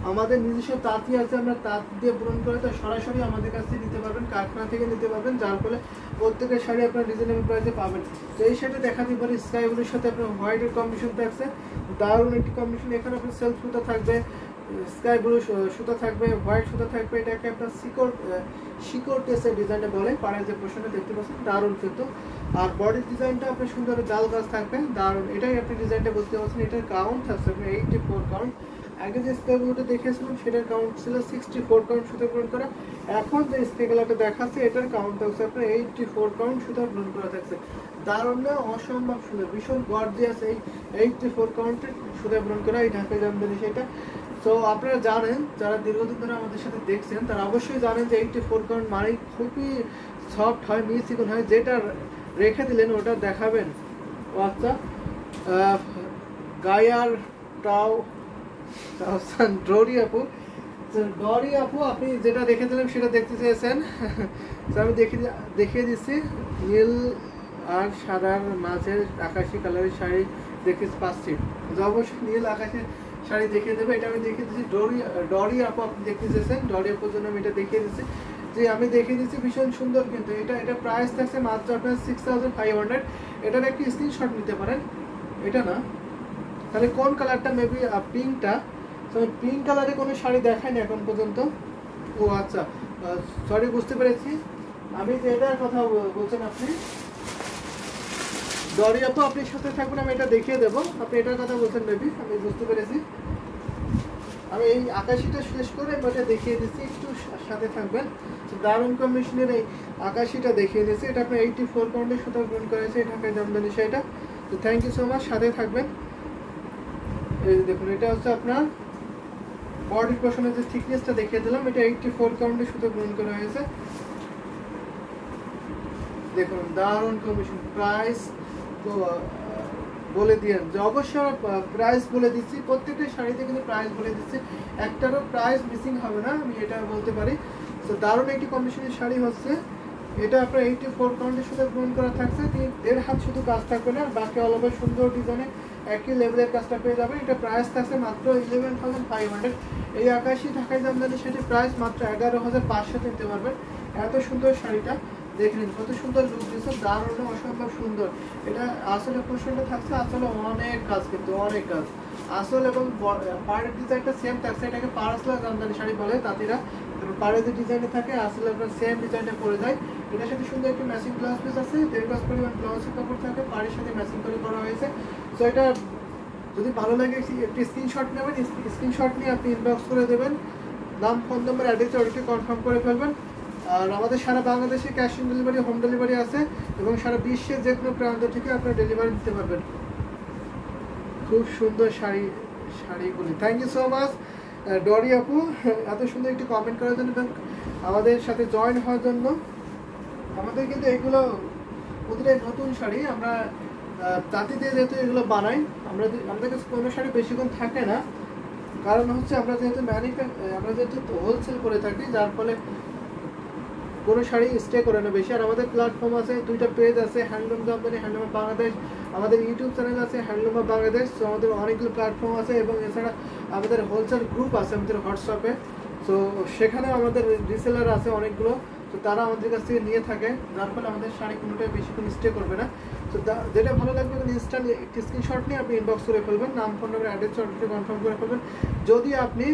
আমাদের নিজস্ব তাঁতি আছে, আমরা তাঁত দিয়ে পূরণ করে তো সরাসরি আমাদের কাছ থেকে নিতে পারবেন, কারখানা থেকে নিতে পারবেন, যার ফলে প্রত্যেকের শাড়ি আপনার রিজনেবল প্রাইসে পাবেন। তো এই শাড়িটা দেখাতে পারি স্কাই ব্লুর সাথে আপনার হোয়াইটের কম্বিনেশন থাকছে, দারুণ একটি কম্বিনেশন। এখানে আপনার সেলফ সুতা থাকবে, স্কাই ব্লু সুতা থাকবে, হোয়াইট সুতা থাকবে, এটাকে আপনার শিকড় টেস্টের ডিজাইনটা বলে, পাড়ায় যে পোর্শনটা দেখতে পাচ্ছেন দারুণ কিন্তু। আর বডির ডিজাইনটা আপনার সুন্দর জাল গাছ থাকবে, দারুণ, এটাই আপনি ডিজাইনটা বুঝতে পারছেন। এটার কাউন্ট থাকছে আপনার 84 কাউন্ট। আগে যে স্কেলগুলোটা দেখেছিলাম সেটার কাউন্ট ছিল 64 কাউন্ট সুতা পূরণ করা। এখন যে স্কেলটা দেখাচ্ছে এটার কাউন্ট থাকছে আপনার 84 কাউন্ট সুতা পূরণ করা থাকছে। দারুণ না, অসম্ভব সুন্দর, ভীষণ গর্জিয়াস এই 84 কাউন্টের সুতা পূরণ করা এই ঢাকাই জামদানি সেটা। তো আপনারা জানেন, যারা দীর্ঘদিন ধরে আমাদের সাথে দেখছেন তারা অবশ্যই জানেন যে 84 কাউন্ট মানে খুবই সফট হয়, মিসিকন হয়, যেটা রেখে দিলেন ওটা দেখাবেন। ও আচ্ছা, গায়ার টাও ডরি আপু, ডরি আপু আপনি যেটা রেখে দিলেন সেটা দেখতে চেয়েছেন। আমি দেখিয়ে দিচ্ছি, নীল আর সাদার মাঝে আকাশি কালারের শাড়ি দেখতে পাচ্ছি, অবশ্যই নীল আকাশের শাড়ি দেখিয়ে দেবে। এটা আমি দেখিয়ে দিচ্ছি, ডরি আপু আপনি দেখতে চেয়েছেন, ডরি আপুর জন্য আমি এটা দেখিয়ে দিচ্ছি, যে আমি দেখিয়ে দিচ্ছি, ভীষণ সুন্দর কিন্তু। এটা প্রাইস থাকছে মাত্র আপনার 6500। এটার একটি স্ক্রিনশট নিতে পারেন। এটা না, তাহলে কোন কালারটা, মেবি পিঙ্কটা। তো পিঙ্ক কালারে কোনো শাড়ি দেখায়নি এখন পর্যন্ত। ও আচ্ছা, সরি, বুঝতে পেরেছি। আমি যে এটার কথা বলছেন আপনি, ডরি আপু আপনি সাথে থাকবেন, আমি এটা দেখিয়ে দেবো। আপনি এটার কথা বলছেন মেবি, আমি বুঝতে পেরেছি। আমি এই আকাশিটা শেষ করে এটা দেখিয়ে দিচ্ছি, একটু সাথে থাকবেন। দারুণ কম্বিনেশনের এই আকাশিটা দেখিয়ে দিচ্ছি, এটা আপনার 84 কাউন্টের সুতা পূরণ করেছে ঢাকায় জামদানি শাড়িটা। তো থ্যাংক ইউ সো মাচ, সাথে থাকবেন। এই দেখুন, এটা হচ্ছে আপনার বডি পোর্শনের যে থিকনেসটা দেখিয়ে দিলাম, এটা 84 কাউন্টের সুতো পূরণ করা হয়েছে। দেখুন দারুণ কম্বিনেশন। প্রাইস তো বলে দিয়েন যে অবশ্যই প্রাইস বলে দিচ্ছি, প্রত্যেকটা শাড়িতে কিন্তু প্রাইস বলে দিচ্ছি, একটারও প্রাইস মিসিং হবে না, আমি এটা বলতে পারি। তো দারুণ একটি কম্বিনেশনের শাড়ি হচ্ছে এটা, আপনার 84 কাউন্টের সুতো পূরণ করা থাকছে। 1.5 হাত শুধু কাজ থাকবে না, বাকি অল ওভার সুন্দর ডিজাইনে একই লেভেলের কাজটা পেয়ে যাবেন। এটা প্রাইস থাকছে মাত্র 11,500। এই আকাশি ঢাকাই জামদানি শাড়ির প্রাইস মাত্র 11,500 নিতে পারবেন। এত সুন্দর শাড়িটা দেখে নিন, কত সুন্দর লুক দিচ্ছে, দারুণ, অসম্ভব সুন্দর। এটা আসলে পোর্শনটা থাকছে, আসলে অনেক কাজ, কিন্তু অনেক কাজ আসল, এবং পাড়ের ডিজাইনটা সেম থাকছে। এটাকে পারসলা জামদানি শাড়ি বলে তাঁতিরা, পাড়ের যে ডিজাইনটা থাকে আসলে আপনার সেম ডিজাইনটা পরে যায়। এটার সাথে সুন্দর একটি ম্যাচিং ব্লাউজ পিস আছে, 1.5 গজ পরিমাণ ব্লাউজের কাপড় থাকে, পাড়ের সাথে ম্যাচিং করে করা হয়েছে। সো এটা যদি ভালো লাগে একটি স্ক্রিনশট নেবেন, স্ক্রিনশট নিয়ে আপনি ইনবক্স করে দেবেন, নাম, ফোন নম্বর, অ্যাড্রেস অর্ডারটি কনফার্ম করে ফেলবেন। আর আমাদের সারা বাংলাদেশে cash on delivery, home delivery আছে, এবং সারা বিশ্বের যে কোনো প্রান্ত থেকে আপনার ডেলিভারি দিতে পারবেন। খুব সুন্দর শাড়িগুলি। থ্যাংক ইউ সো মাচ ডরি আপু, এত সুন্দর একটি কমেন্ট করার জন্য এবং আমাদের সাথে জয়েন হওয়ার জন্য। আমাদের কিন্তু এগুলো প্রতিটাই নতুন শাড়ি, আমরা তাঁতি দিয়ে যেহেতু এগুলো বানাই, আমাদের কাছে কোনো শাড়ি বেশিক্ষণ থাকে না, কারণ হচ্ছে আমরা যেহেতু হোলসেল করে থাকি, যার ফলে কোনো শাড়ি স্টে করে না বেশি। আর আমাদের প্ল্যাটফর্ম আছে, 2টা পেজ আছে, handloom Jamdani, handloom of Bangladesh, আমাদের ইউটিউব চ্যানেল আছে হ্যান্ডলুম অফ বাংলাদেশ। তো আমাদের অনেকগুলো প্ল্যাটফর্ম আছে, এবং এছাড়া আমাদের হোলসেল গ্রুপ আছে আমাদের হোয়াটসঅ্যাপে। তো সেখানে আমাদের রিসেলার আছে অনেকগুলো, তো তারা আমাদের কাছ থেকে নিয়ে থাকে, যার ফলে আমাদের শাড়ি কোনোটাই বেশিক্ষণ স্টে করবে না। তো যেটা ভালো লাগবে ইনস্ট্যান্ট একটি স্ক্রিনশট নিয়ে আপনি ইনবক্স করে ফেলবেন, নাম, ফোন নম্বর, অ্যাড্রেস অর্ডারটি কনফার্ম করে ফেলবেন। যদি আপনি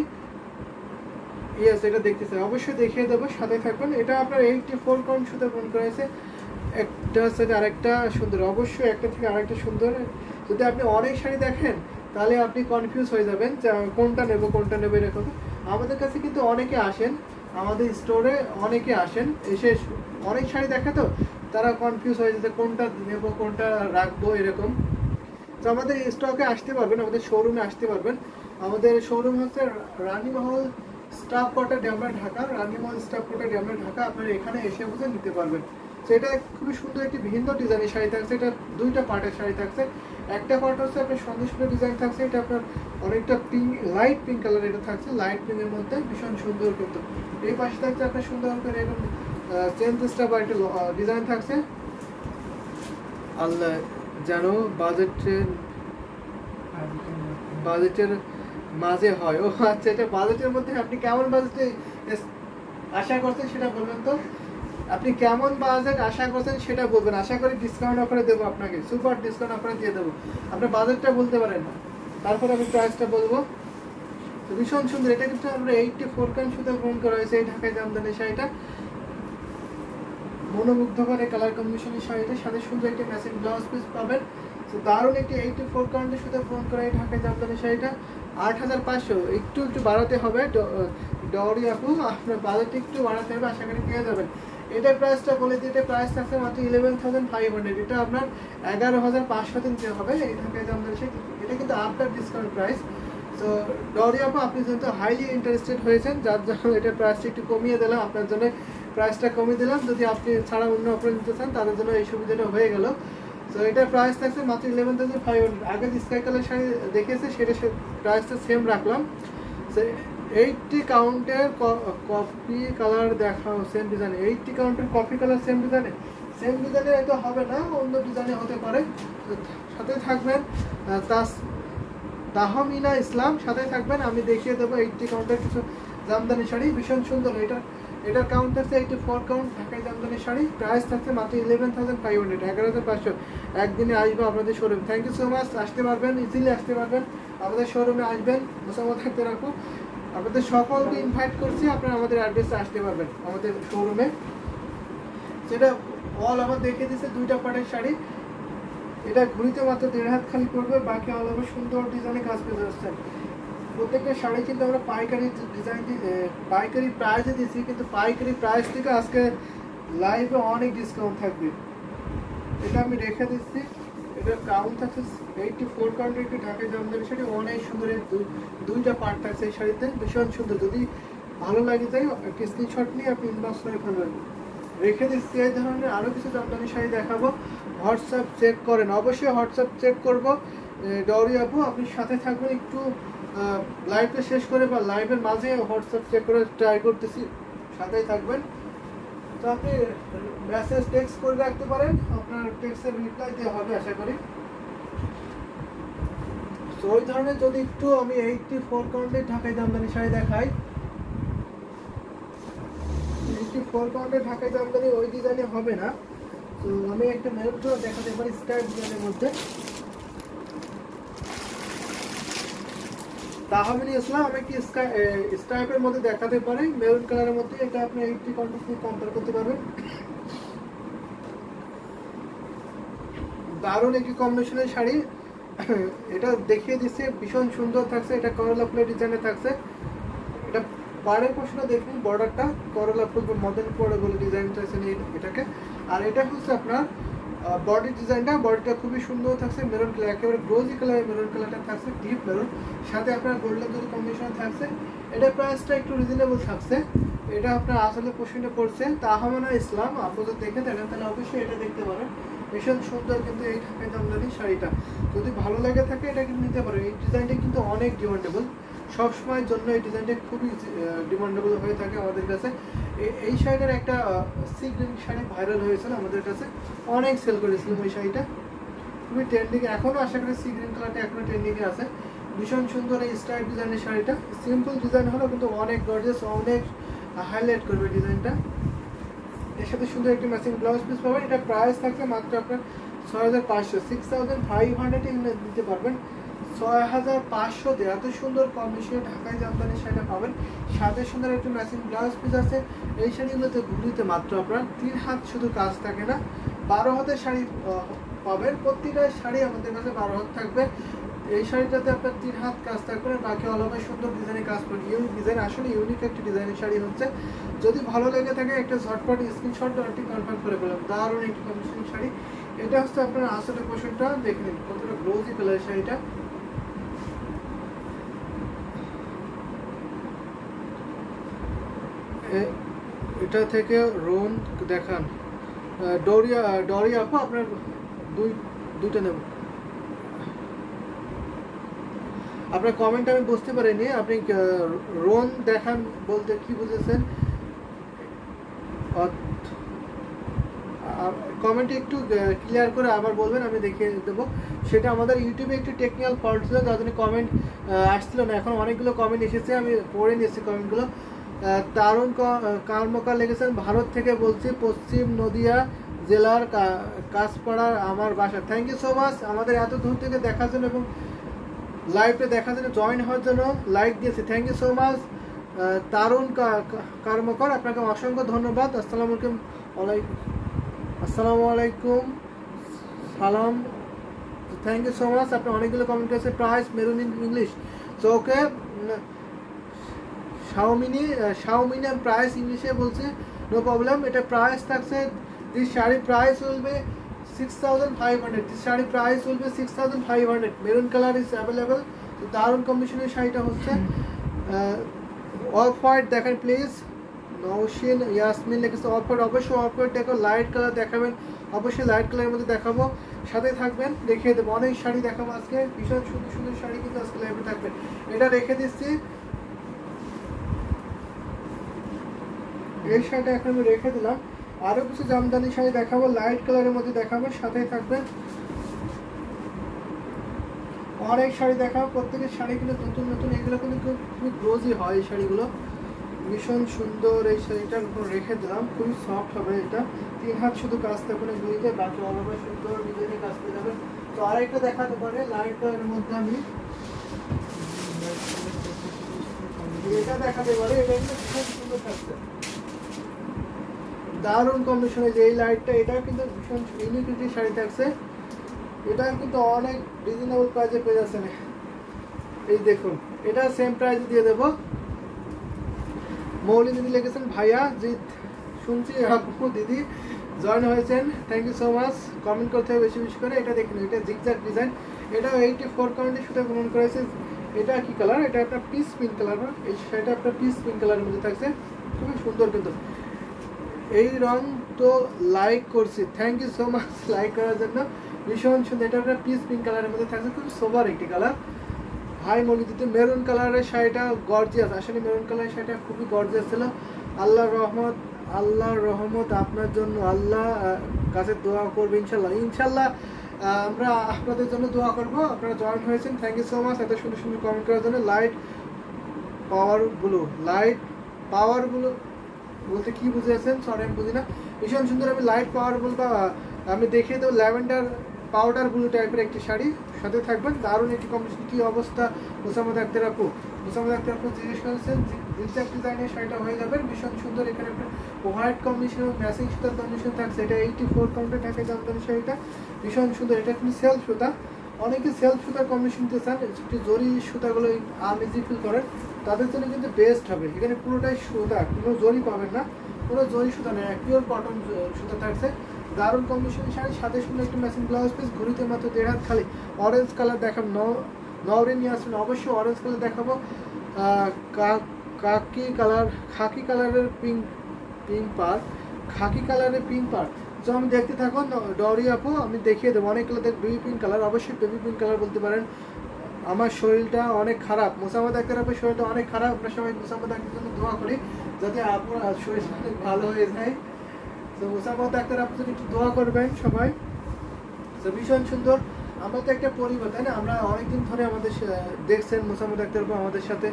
এটা দেখতে চাই অবশ্যই দেখিয়ে দেবো, সাথে থাকবেন। এটা আপনার 84 কাউন্ট সুতো পূরণ করেছে, একটা সাথে আরেকটা সুন্দর, অবশ্যই একটা থেকে আরেকটা সুন্দর। যদি আপনি অনেক শাড়ি দেখেন তাহলে আপনি কনফিউজ হয়ে যাবেন যে কোনটা নেব এরকম। আমাদের কাছে কিন্তু অনেকে আসেন, আমাদের স্টোরে অনেকে আসেন, এসে অনেক শাড়ি দেখে, তো তারা কনফিউজ হয়ে যাচ্ছে কোনটা নেব, কোনটা রাখবো এরকম। তো আমাদের স্টকে আসতে পারবেন, আমাদের শোরুমে আসতে পারবেন। আমাদের শোরুম হচ্ছে রানীমহল staff quarter, Demra, Dhaka. রানীমহল staff quarter, Demra, Dhaka. আপনারা এখানে এসে বুঝে নিতে পারবেন। তো এটা খুবই সুন্দর একটি ভিন্ন ডিজাইনের শাড়ি থাকছে। এটা 2টা পার্টের শাড়ি থাকছে। একটা পার্ট হচ্ছে আপনার সন্দেশপুরের ডিজাইন থাকছে, এটা আপনার অনেকটা পিঙ্ক, লাইট পিঙ্ক কালার এটা থাকছে, লাইট পিঙ্কের মধ্যে ভীষণ সুন্দর কিন্তু। এই পাশে থাকছে আপনার সুন্দর করে এরকম চেন স্টাফ একটা ডিজাইন থাকছে। আল্লাহ যেন বাজেটের মাঝে হয়। ও আচ্ছা, এটা বাজেটের মধ্যে আপনি কেমন বাজেটে আশা করছেন সেটা বলবেন তো। আপনি কেমন বাজেট আশা করছেন সেটা বলবেন, আশা করি ডিসকাউন্ট অফারে দেবো আপনাকে, সুপার ডিসকাউন্ট অফারে দিয়ে দেবো। আপনার বাজেটটা বলতে পারেন, তারপর আমি প্রাইসটা বলবো। ভীষণ সুন্দর, এটা কিন্তু আমরা 84 কান সুতা গ্রহণ করা হয়েছে এই ঢাকাই জামদানি শাড়িটা। মনোমুগ্ধকর এই কালার কম্বিনেশনের শাড়িটার সাথে সুন্দর একটি ম্যাচিং ব্লাউজ পিস পাবেন। তো দারুণ একটি 84 কাউন্টের সুতা গ্রহণ করা এই ঢাকাই জামদানি শাড়িটা 8500, একটু বাড়াতে হবে ডরি আপু, আপনার বাজেট একটু বাড়াতে হবে, আশা করি পেয়ে যাবেন। এটার প্রাইসটা বলে দিই, এটা প্রাইস আছে মাত্র 11,500, এটা আপনার 11,500 দিতে হবে এই ঢাকাই জামদানি শাড়ি। এটা কিন্তু আফটার ডিসকাউন্ট প্রাইস। তো ডরি আপু, আপনি যেহেতু হাইলি ইন্টারেস্টেড হয়েছেন, যার জন্য এটার প্রাইসটা একটু কমিয়ে দিলাম, আপনার জন্য প্রাইসটা কমিয়ে দিলাম। যদি আপনি ছাড়া অন্য অফার নিতে চান তাদের জন্য এই সুবিধাটা হয়ে গেল। তো এটার প্রাইস থাকছে মাত্র 11,500। আগে যে স্কাই কালার শাড়ি দেখেছে সেটা প্রাইসটা সেম রাখলাম। 80 কাউন্টের কফি কালার দেখাও সেম ডিজাইনে, 80 কাউন্টের কফি কালার সেম ডিজাইনে, সেম ডিজাইনে এটা হবে না, অন্য ডিজাইনে হতে পারে। সাথে থাকবেন তাহমিনা ইসলাম, সাথে থাকবেন, আমি দেখিয়ে দেবো 80 কাউন্টের কিছু জামদানি শাড়ি, ভীষণ সুন্দর। এটার কাউন্ট থাকছে 84 কাউন্ট ঢাকাই জামদানি শাড়ি, প্রাইস থাকছে মাত্র 11,500, 11,500। একদিনে আসবো আপনাদের showroom. Thank you so much. আসতে পারবেন, ইজিলি আসতে পারবেন, আমাদের শোরুমে আসবেন, মোসাম্মদ থাকতে রাখো। আপনাদের সকলকে ইনভাইট করছি, আপনারা আমাদের অ্যাড্রেসে আসতে পারবেন আমাদের শোরুমে। সেটা অল আমার দেখিয়ে দিচ্ছে 2টা পাটের শাড়ি। এটা ঘুরিতে মাত্র 1.5 হাত খালি পড়বে, বাকি অল ওভার সুন্দর ডিজাইনে কাজ পেয়ে যাচ্ছেন। প্রত্যেকটা শাড়ি কিন্তু আমরা পাইকারি ডিজাইন পাইকারি প্রাইসে দিচ্ছি, কিন্তু পাইকারি প্রাইস থেকে আজকে লাইভে অনেক ডিসকাউন্ট থাকবে। এটা আমি রেখে দিচ্ছি। এটার কাউন্ট থাকছে 84 কাউন্টের একটি ঢাকাই জামদানি শাড়ি, অনেক সুন্দর। 2টা পার্ট থাকছে এই শাড়িতে, ভীষণ সুন্দর। যদি ভালো লাগে যায় একটা স্ক্রিনশট নিয়ে আপনি ইনবক্স করে ফেলবেন। রেখে দিচ্ছি। এই ধরনের আরও কিছু জামদানি শাড়ি দেখাবো, হোয়াটসঅ্যাপ চেক করেন, অবশ্যই হোয়াটসঅ্যাপ চেক করবো। ডরি আপু, আপনি সাথে থাকবেন, একটু লাইভটা শেষ করে বা লাইভের মাঝে হোয়াটসঅ্যাপ চেক করে ট্রাই করতেছি, সাথেই থাকবেন। তো আপনি মেসেজ টেক্সট করে রাখতে পারেন, আপনার টেক্সটের রিপ্লাই দেওয়া হবে আশা করি। তো ওই ধরনের যদি একটু আমি 84 কাউন্টের ঢাকাই জামদানি শাড়ি দেখাই, 84 কাউন্টের ঢাকাই জামদানি ওই ডিজাইনে হবে না। তো আমি একটা মেরুন কালার দেখাতে পারি স্কাই ডিজাইনের মধ্যে। তাহমিনা ইসলাম, আমি কি স্ট্রাইপের মধ্যে দেখাতে পারি মেরুন কালারের মধ্যে। এটা আপনি 80 কাউন্টের সাথে কম্পেয়ার করতে পারবেন। দারুণ একটি কম্বিনেশনের শাড়ি, এটা দেখিয়ে দিচ্ছে, ভীষণ সুন্দর থাকছে। এটা করলা ফুলের ডিজাইনে থাকছে। এটা পাড়ের পোর্শনটা দেখুন, বর্ডারটা করলা ফুল বা মডেল পড়ে বলে ডিজাইনটা আছে এটাকে। আর এটা হচ্ছে আপনার বডি ডিজাইনটা, বডিটা খুবই সুন্দর থাকছে, মেরুন কালার, একেবারে গ্লোজি কালারের মেরুন কালারটা থাকছে, ডিপ মেরুন, সাথে আপনার গোল্ডেন যদি কম্বিনেশন থাকছে। এটা প্রাইসটা একটু রিজনেবল থাকছে। এটা আপনার আসলে পোর্শনটা পড়ছে তাহমিনা ইসলাম, আপনি যদি দেখে থাকেন তাহলে অবশ্যই এটা দেখতে পারেন। ভীষণ সুন্দর কিন্তু এই ঢাকাই জামদানি শাড়িটা, যদি ভালো লাগে থাকে এটা কিন্তু নিতে পারেন। এই ডিজাইনটা কিন্তু অনেক ডিমান্ডেবল, সবসময়ের জন্য এই ডিজাইনটা খুবই ডিমান্ডেবল হয়ে থাকে আমাদের কাছে। এই শাড়িটার একটা সি গ্রিন শাড়ি ভাইরাল হয়েছিল আমাদের কাছে, অনেক সেল করেছিলাম ওই শাড়িটা, খুবই ট্রেন্ডিংয়ে, এখনও আশা করি সি গ্রিন কালারটা এখনও ট্রেন্ডিংয়ে আছে। ভীষণ সুন্দর এই স্টাইল ডিজাইনের শাড়িটা, সিম্পল ডিজাইন হলো কিন্তু অনেক গর্জিয়াস, অনেক হাইলাইট করবে ডিজাইনটা। এর সাথে সুন্দর একটি ম্যাচিং ব্লাউজ পিস পাবেন। এটা প্রাইস থাকবে মাত্র আপনার 6,500, 6,500 দিতে পারবেন। 6,500 দিয়ে এত সুন্দর কম্বিনেশনে ঢাকাই জামদানি শাড়িটা পাবেন, সাথে সুন্দর একটি ম্যাচিং ব্লাউজ পিস আছে। এই শাড়িগুলোতে ঘুরিতে মাত্র আপনার 3 হাত শুধু কাজ থাকে না, 12 হাতের শাড়ি পাবেন। প্রতিটা শাড়ি আমাদের কাছে 12 হাত থাকবে। এই শাড়িটাতে আপনার 3 হাত কাজ থাকবে, বাকি অল ওভার সুন্দর ডিজাইনের কাজ করবে। ইউনিক ডিজাইন, আসলে ইউনিক একটি ডিজাইনের শাড়ি হচ্ছে। যদি ভালো লেগে থাকে একটা ঝটপট স্ক্রিনশট একটি কনফার্ম করে ফেলাম। দারুণ একটি কম্বিনেশন শাড়ি। এটা হচ্ছে আপনার আসলে পোর্শনটা দেখে নিন, কতটা গ্লোজি কালার শাড়িটা। এটা থেকে রোন দেখান, ডরি আপু, আপনার দুইটা নেব। আপনার কমেন্ট আমি বুঝতে পারিনি, আপনি রোন দেখান বলতে কি বুঝেছেন? কমেন্টে একটু ক্লিয়ার করে আবার বলবেন, আমি দেখিয়ে দেবো। সেটা আমাদের ইউটিউবে একটু টেকনিক্যাল ফল্ট ছিল, যার জন্য কমেন্ট আসছিল না। এখন অনেকগুলো কমেন্ট এসেছে, আমি পড়ে নিয়েছি কমেন্টগুলো। তারুণ কর্মকার লিখেছেন, ভারত থেকে বলছি, পশ্চিম নদিয়া জেলার কাছপাড়ার আমার বাসা। থ্যাংক ইউ সো মাচ আমাদের এত দূর থেকে দেখার জন্য এবং লাইভে দেখার জন্য, জয়েন হওয়ার জন্য লাইক দিয়েছে। Thank you so much Tarun Karmakar, আপনাকে অসংখ্য ধন্যবাদ। আসসালামু আলাইকুম সালাম, থ্যাংক ইউ সো মাচ। আপনি অনেকগুলো কমেন্ট করেছে। Price maroon in English, so okay. শাওমিনি প্রাইস ইংলিশে বলছে, নো প্রবলেম। এটা প্রাইস থাকছে, this sari price will be 6500। This sari price will be 6500। Maroon colour is available. তো দারুণ কম্বিনেশনের শাড়িটা হচ্ছে। অফ হোয়াইট দেখেন প্লিজ। নওশিন ইয়াসমিন লিখেছে অফ হোয়াইট, অবশ্যই অফ হোয়াইট দেখো। লাইট কালার দেখাবেন, অবশ্যই লাইট কালারের মধ্যে দেখাবো। সাথে থাকবেন, দেখিয়ে দেবো। অনেক শাড়ি দেখাবো আজকে, ভীষণ সুন্দর সুন্দর শাড়ি কিন্তু আজকে লাইভে থাকবে। এটা রেখে দিচ্ছি, এই শাড়িটা এখন আমি রেখে দিলাম। আরও কিছু জামদানি শাড়ি দেখাবো, লাইট কালারের মধ্যে দেখাবো, সাথেই থাকবেন। অনেক শাড়ি দেখাবো, প্রত্যেকের শাড়ি কিন্তু নতুন নতুন, এগুলো কিন্তু খুবই গ্লোজি হয় এই শাড়িগুলো, ভীষণ সুন্দর। এই শাড়িটার উপর রেখে দিলাম, খুবই সফট হবে। এটা 3 হাত শুধু কাজ থাকবে গুলিতে, বাকি অলভাবে সুন্দর ডিজাইনে কাজ করে যাবে। তো আরেকটা দেখাতে পারে লাইট কালারের মধ্যে, আমি এটা দেখাতে পারে। এটা কিন্তু ভীষণ সুন্দর থাকছে, দারুণ কম্বিনেশনে। যে এই লাইটটা, এটা কিন্তু ভীষণ ইউনিক শাড়ি থাকছে। এটা কিন্তু অনেক রিজনেবল প্রাইসে পেয়ে যাচ্ছেন। এই দেখুন, এটা সেম প্রাইস দিয়ে দেবো। মৌলি দিদি লিখেছেন, ভাইয়া জিৎ শুনছি আপু দিদি জয়েন হয়েছেন, thank you so much. Comment করতে হবে বেশি বেশি করে। এটা দেখুন, এটা জিগজ্যাগ ডিজাইন, এটা 84 কাউন্টের সাথে প্রমাণ করেছে। এটা কি কালার? এটা আপনার পিস পিঙ্ক কালার। এই শাড়িটা আপনার পিস পিঙ্ক কালারের মধ্যে থাকছে, খুবই সুন্দর কিন্তু। এই রং তো লাইক করছি, thank you so much like করার জন্য, ভীষণ সুন্দর। এটা আপনার পিস পিঙ্ক কালারের মধ্যে থাকছে, খুব সোবার একটি কালার। হাই মলিদিতে মেরুন কালারের শাড়িটা গর্জিয়াস, আসলে মেরুন কালারের শাড়িটা খুবই গর্জিয়াস ছিল। আল্লাহর রহমত আপনার জন্য, আল্লাহ কাছে দোয়া করবে ইনশাল্লাহ। ইনশাল্লাহ আমরা আপনাদের জন্য দোয়া করবো। আপনারা জয়েন হয়েছেন, থ্যাংক ইউ সো মাচ এত সুন্দর সুন্দর কমেন্ট করার জন্য। লাইট পাওয়ার ব্লু বলতে কি বুঝেছেন, সরি আমি বুঝি না। ভীষণ সুন্দর, আমি লাইট পাওয়ার বলতে আমি দেখিয়ে দেবো। ল্যাভেন্ডার পাউডার ব্লু টাইপের একটি শাড়ি, সাথে থাকবেন। দারুণ একটি কম্বিনেশন। কী অবস্থা মোসাম্মদ আক্তার আপু জিজ্ঞেস করেছেন, জিগজ্যাগ ডিজাইনের শাড়িটা হয়ে যাবে, ভীষণ সুন্দর। এখানে একটা হোয়াইট কম্বিনেশন এবং ম্যাচিং সুতার কম্বিনেশন থাকছে। এটা 84 কাউন্টে থাকে জামদানি শাড়িটা, ভীষণ সুন্দর। এটা কিন্তু সেলফ সুতা, অনেকে সেলফ সুতার কম্বিনেশন নিতে চান, একটু জরি সুতাগুলো আনইজি ফিল করেন, তাদের জন্য কিন্তু বেস্ট হবে। এখানে পুরোটাই সুতা, কোনো জরি পাবেন না, কোনো জরি সুতা নেই, পিওর কটন সুতা থাকছে। দারুণ কম্বিনেশন শাড়ি, সাথে সুন্দর একটু ম্যাচিং ব্লাউজ পিস। ঘুরিতে মাত্র 1.5 হাত খালি। অরেঞ্জ কালার দেখাবো, নওরিন ইয়াসমিন অবশ্যই অরেঞ্জ কালার দেখাবো। খাকি কালারের পিঙ্ক পার। তো আমি দেখতে থাকুন ডরি আপু, আমি দেখিয়ে দেবো। অনেকগুলো বেবি পিঙ্ক কালার, অবশ্যই বেবি পিঙ্ক কালার বলতে পারেন। আমার শরীরটা অনেক খারাপ, মোসাম্মদ আক্তার আপুর শরীরটা অনেক খারাপ। আপনার সবাই মোসাম্মদ আক্তার জন্য দোয়া করি, যাতে আপনার শরীর ভালো হয়ে যায়। তো মোসাম্মদ আক্তার আপু যদি একটু দোয়া করবেন সবাই। তো ভীষণ সুন্দর। আমরা তো একটা পরিবার, তাই না? আমরা অনেকদিন ধরে আমাদের দেখছেন, মোসাম্মদ আক্তার আপু আমাদের সাথে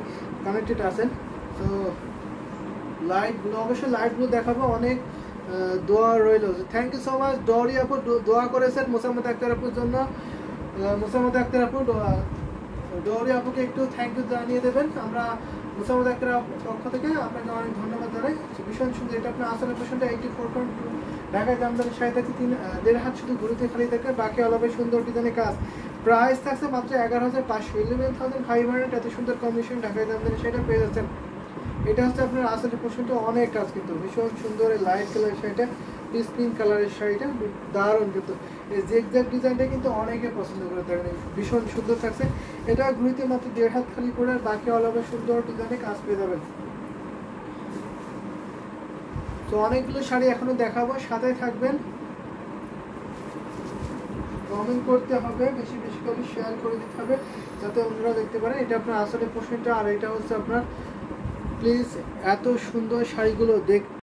কানেক্টেড আছেন। তো লাইটগুলো, অবশ্যই লাইটগুলো দেখাবো। অনেক দোয়া রইল, থ্যাংক ইউ সো মাচ। ডরি আপু দোয়া করেছেন মোসাম্মদ আক্তার আপুর জন্য। মোসাম্মদ আক্তার আপু, ডরি আপুকে একটু থ্যাংক ইউ জানিয়ে দেবেন। আমরা মোসাম্মদ আক্তার পক্ষ থেকে আপনাকে অনেক ধন্যবাদ জানাই। ভীষণ সুন্দর। এটা আপনার আসলে পোশনটা 84.2 ঢাকায় জামদানি শাড়ি থাকছে। 1.5 হাত শুধু ঘুরিতে খালি থাকে, বাকি অলবে সুন্দর ডিজাইনের কাজ। প্রাইস থাকছে মাত্র 11,500, 11,500। এত সুন্দর কম্বিনেশন ঢাকায় জামদানি শাড়িটা পেয়ে যাচ্ছেন। এটা হচ্ছে আপনার আসলে পোশনটা অনেক কাজ, কিন্তু ভীষণ সুন্দর। এই লাইট কালারের শাড়িটা, পিস পিঙ্ক কালারের শাড়িটা দারুণ। কিন্তু এই জিগজ্যাগ ডিজাইনটা কিন্তু অনেকে পছন্দ করে থাকেন, ভীষণ সুন্দর থাকছে। এটা ঘুরিতে মাত্র 1.5 হাত খালি করে, বাকি অলবে সুন্দর ডিজাইনে কাজ পেয়ে যাবেন। তো অনেকগুলো শাড়ি এখনো দেখাবো, সাথে থাকবেন। কমেন্ট করতে হবে, বেশি বেশি করে শেয়ার করে দিতে হবে, যাতে অন্যরা দেখতে পারে। এটা আপনার আসলে পোশনটা, আর এটা হচ্ছে আপনার। প্লিজ এত সুন্দর শাড়িগুলো